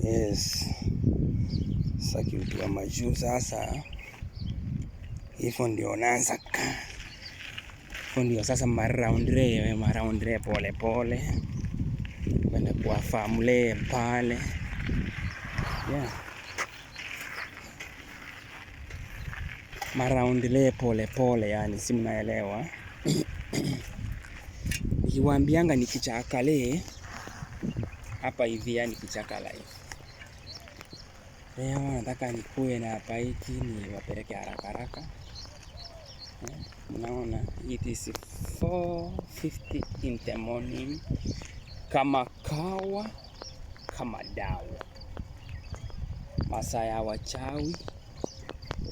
Yes. Sasa kitu ya majuu sasa. Hivyo ndio naanza hivyo ndio sasa maraundre pole pole. Kwenda kuwafahamu pale. Yeah. Maraundle pole pole, yani si mnaelewa. Nikiwaambianga ni kichaka hapa hivi, yani kichaka live. Leo nataka nikuwe na hapa hiki ni wapeleke haraka haraka. Mnaona it is 4:50 in the morning. Kama kawa kama dawa. Masaa ya wachawi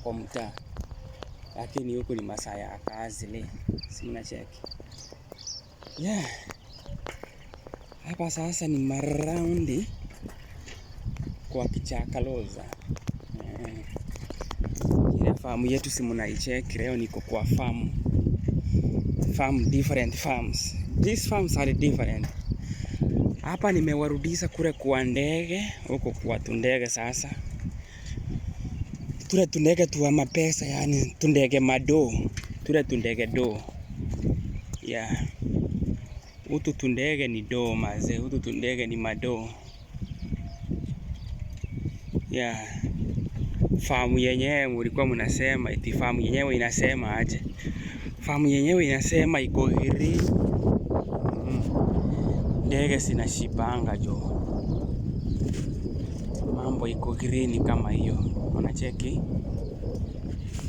kwa mtaa. Lakini huku ni masaa ya kazi si mnacheki. Yeah. Hapa sasa ni maraundi kwa kichaka loza. Ile farm yetu si mnaicheki, leo niko kwa farm. Different farms. These farms are different. Hapa nimewarudisha kule kwa ndege, huko kwa tundege sasa. Tule tundege tuwa mapesa, yani tundege mado. Tule tundege do. Yeah. Utu tundege ni do maze, utu tundege ni mado. Yeah. Famu yenyewe mulikuwa mnasema eti famu yenyewe inasema aje? Famu yenyewe inasema iko green. Ndege zinashibanga jo. Mambo iko green kama hiyo. Unacheki?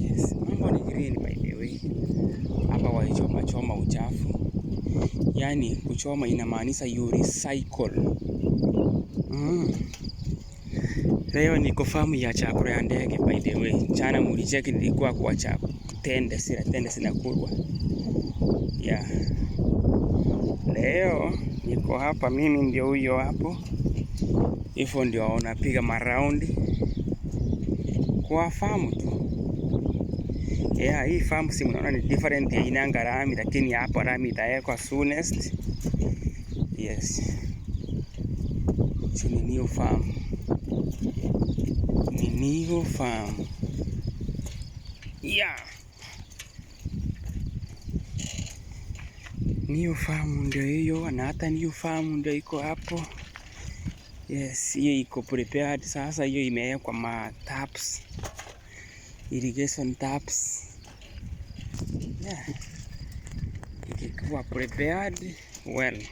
Yes, mambo ni green by the way. Hapa walichoma uchafu. Yani kuchoma inamaanisha you recycle. Leo niko famu ya chakula ya ndege by the way. Jana mulicheki nilikuwa kwa tende zinakulwa. Yeah. Leo niko hapa, mimi ndio huyo hapo. Hivyo ndio wanapiga maraundi kwa famu tu. Yeah, hii famu si mnaona ni different ya inanga rami, lakini hapa rami itawekwa soonest. Yes. So ni new farm. New farm. Yeah. New farm ndio hiyo, na hata new farm ndio iko hapo. Yes, hiyo iko prepared sasa, hiyo imewekwa ma taps. Irrigation taps. Yeah. Ikikuwa prepared well.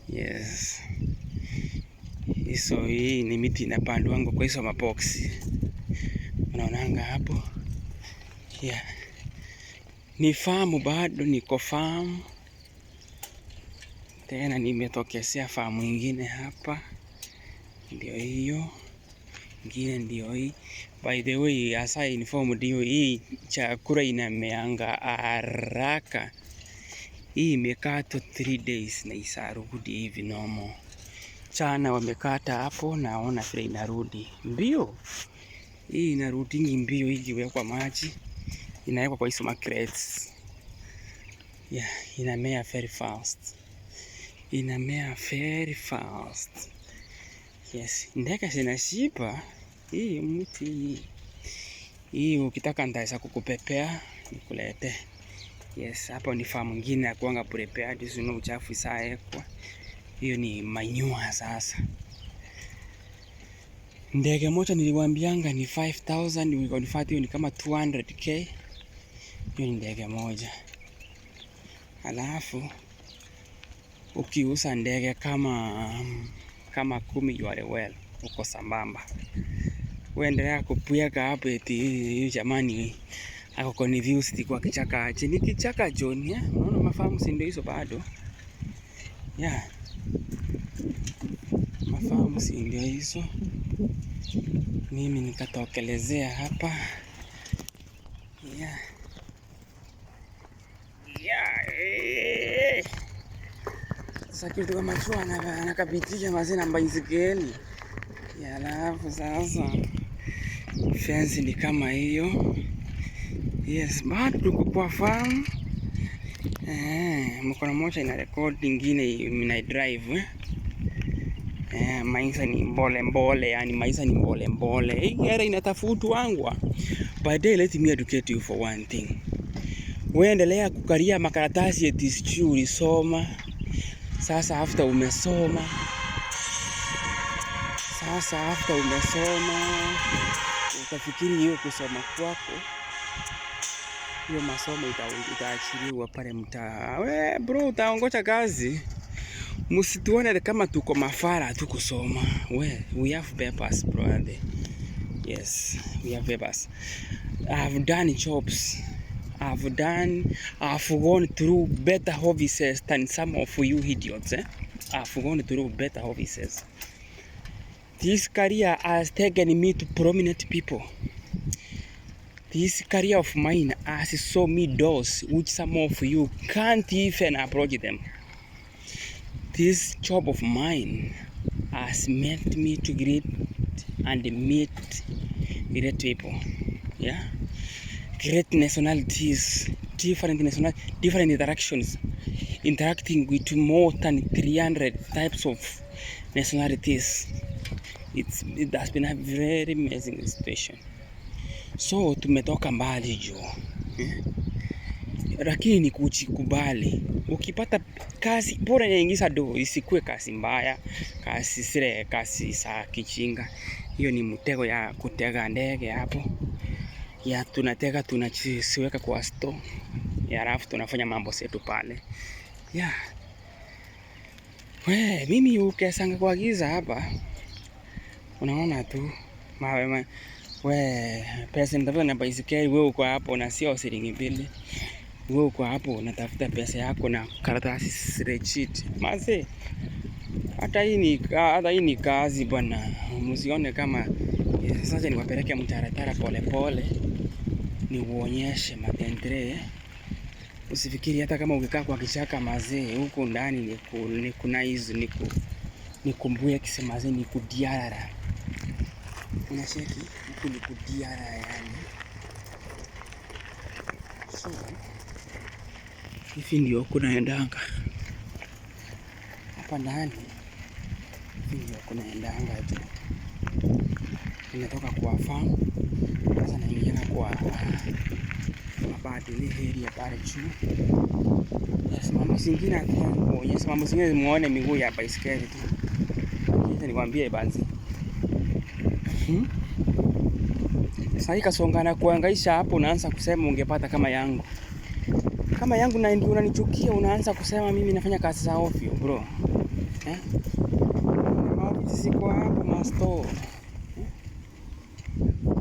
Yes. Hizo hii ni miti inapandwa wangu kwa hizo maboksi. Unaonanga hapo. Yeah. Ni famu bado, niko famu. Tena nimetokezea famu ingine hapa. Ndio hiyo. Ingine ndio hii. By the way, as I informed you, hii chakula inameanga haraka. Hii imekata 3 days na isarudi hivi normal. Chana wamekata hapo, naona vile inarudi mbio. Hii inarudi mbio, hii ikiwekwa maji inawekwa kwa hizo crates. Yeah, inamea very fast. Inamea very fast. Yes, ndege zinashiba. Hii mti hii ukitaka ndaweza kukupepea nikulete. Yes, hapo ni farm nyingine ya kuanga prepared, sio uchafu isaekwa. Hiyo ni manyua sasa. Ndege moja niliwaambianga ni 5000, we convert hiyo ni kama 200k. Hiyo ni ndege moja. Alafu ukiuza ndege kama 10 you are well, uko sambamba. Uendelea kupuyaka hapo eti jamani ako confused kwa kichaka aje. Ni kichaka John, ya? Unaona mafamu si ndio hizo bado? Yeah. Mafamu si ndio hizo. Mimi nikatokelezea hapa. Yeah. Yeah. Sasa kitu kama tu anakapitisha mazina baisikeli. Ya alafu sasa fence ni kama hiyo. Yes, bado tuko kwa farm. Mkono moja ina record, ingine ina drive. Maisha ni mbole, yani maisha ni mbole. Hii gari inatafutwa. But let me educate you for one thing. Wewe endelea kukaria makaratasi eti sijui ulisoma. Sasa after umesoma, utafikiri hiyo kusoma kwako, hiyo masomo itaachiliwa pale mtaa. We bro, utaongoza kazi. Msituone kama tuko mafara tu kusoma. We have papers, brother. Yes, we have papers. I've done jobs. I've gone through better offices than some of you idiots. I've gone through better offices. This career has taken me to prominent people. This career of mine has shown me doors which some of you can't even approach them. This job of mine has made me to greet and meet great people. Yeah, great nationalities, different interactions, interacting with more than 300 types of nationalities. It has been a very amazing situation. So tumetoka mbali jo. Lakini ni kujikubali. Ukipata kazi bora inaingiza do, isikue kazi mbaya, kazi za kichinga. Hiyo ni mtego ya kutega ndege hapo. Ya tunatega tunasiweka kwa store. Ya alafu tunafanya mambo yetu pale. Yeah. Mimi ukesanga kwa giza hapa. Unaona tu pesa nitafuta na baisikeli. Wewe uko hapo na sio shilingi 2. Wewe uko hapo unatafuta pesa yako na karatasi spreadsheet. Mase, hata hii ni kazi bwana. Msione kama sasa niwapeleke mtaratara pole ni uonyeshe matendre. Usifikiri hata kama ukikaa kwa kichaka mazee huko ndani ni kuna hizo ni kumbuye kisema mazee ni kudiara. Unacheki huko ni kudiara yani. So hivi ndio kunaendanga hapa ndani. Hivi ndio kunaendanga tu. Nimetoka kwa farm sasa naingia kwa mabadili area pale juu. Yes, mambo zingine kuonyesha mambo zingine muone miguu ya baisikeli tu. Sasa nikwambie banzi. Sasa ikasongana kuangaisha hapo, unaanza kusema ungepata kama yangu. Kama yangu na ndio unanichukia, unaanza kusema mimi nafanya kazi za ovyo bro. Maofisi kwa hapo masto.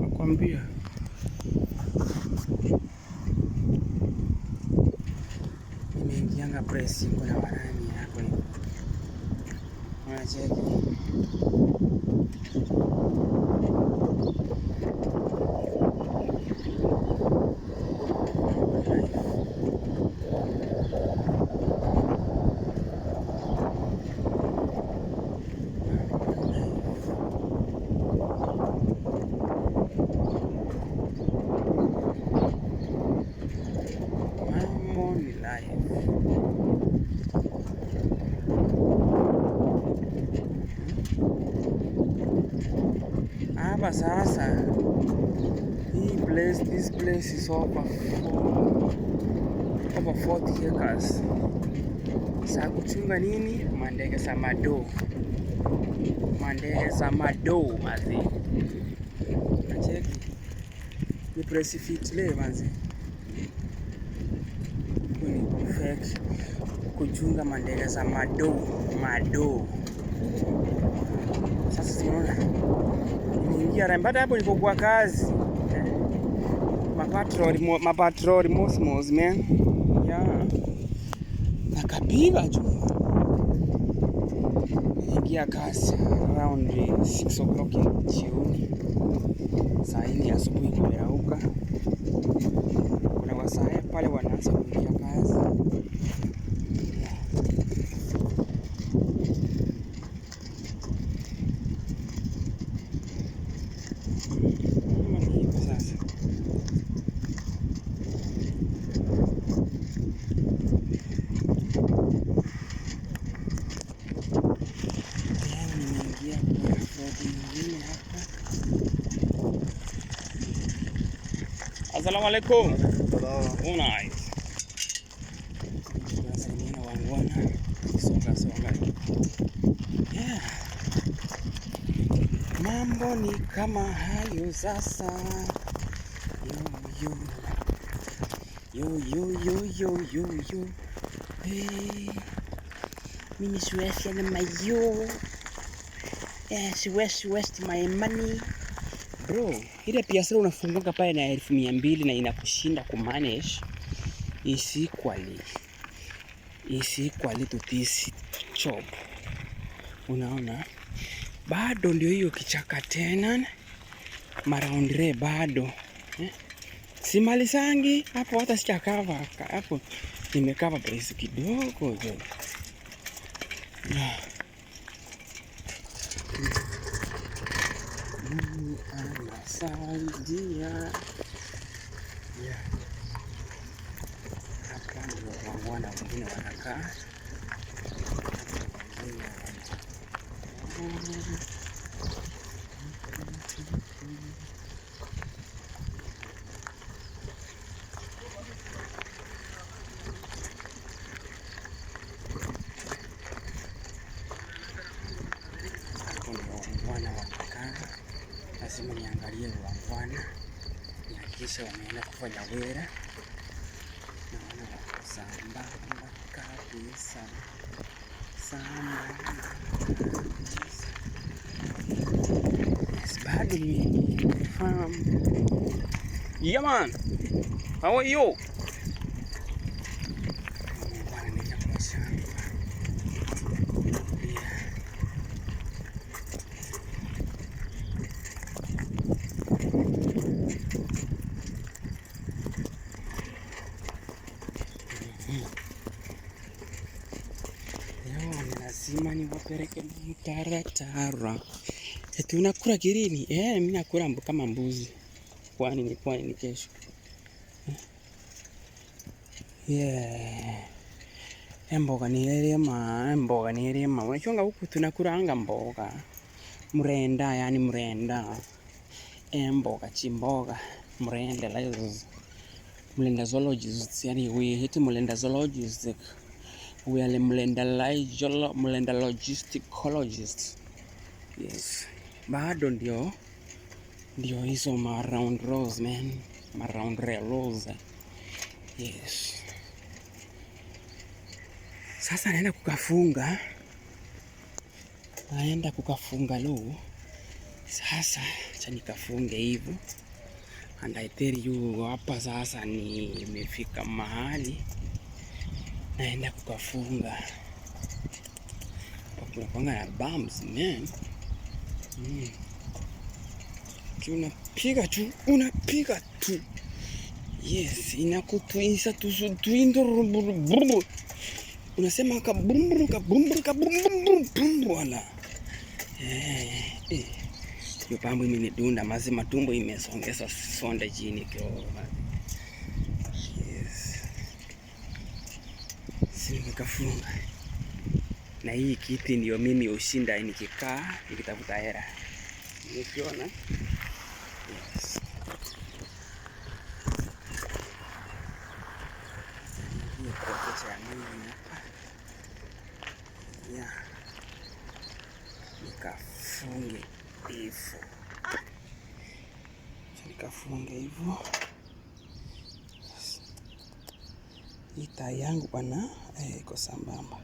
Nakwambia. Nimeingianga press kuna warani hapo ni. Unacheki. Hapa sasa this place is over 40 acres. Sasa kuchunga nini? Mandege za mado mazi. Nacheki. Ni place fit le mazi. Ni perfect kuchunga mandege za mado. Sasa tunaona niingia rambada hapo nilipokuwa kazi. Mapatrol mosmos man. Yeah. Nakapiga juu. Niingia kazi around 6 o'clock jioni. Saa hii asubuhi kumerauka. Kuna wasaa pale wanaanza kuingia kazi. Sasa Assalamu alaikum. Oh, nice. Tunasalimiana wangwana. Songa. Yeah. Mambo ni kama hayo sasa. Yo. Hey. Mimi siwezi na mayo. Yeah, siwezi my money. Bro, ile biashara unafunguka pale na 200,000 na inakushinda kumanage is equally to this job. Unaona? Bado ndio hiyo kichaka tena. Maraundre bado. Simalisangi hapo hata sijakava hapo. Nimekava pesa kidogo jo. Anasaidia. Yeah. Hapa ndio wangwana wengine wanakaa. Lazima niangalie wangwana, nihakikishe wameenda kufanya wera. Naona wako sambamba kabisa. Yes, bado nimefahamu. Yeah man, how are you? Lazima niwapeleke mtaratara. Eti unakula kirini? Mimi nakula kama mbuzi. Kwani ni kesho. Yeah. Mboga ni elema. Unachonga huku tunakulanga mboga. Mrenda. Mboga chimboga. Mrenda zoologist. Yani we hate mrenda zoologist. We are mlenda logisticologist. Yes. Bado ndio hizo round rose man. Round rose. Yes. Sasa naenda kukafunga leo. Sasa acha nikafunge hivyo. And I tell you hapa sasa nimefika mahali naenda kukafunga. Kuna kwanga na bumps man. Unapiga tu. Yes, inakutuisa tuindo. Unasema kabumbu wala. Hiyo pambo imenidunda mazima, tumbo imesongeza sonda chini kidogo. Yes. Nikafunga. Na hii kiti ndio mimi ushinda nikikaa nikitafuta hela. Unaona? Yes. Hii kwa cha mimi hapa. Yeah. Nikafunge hivyo. Hii taa yangu bwana iko sambamba.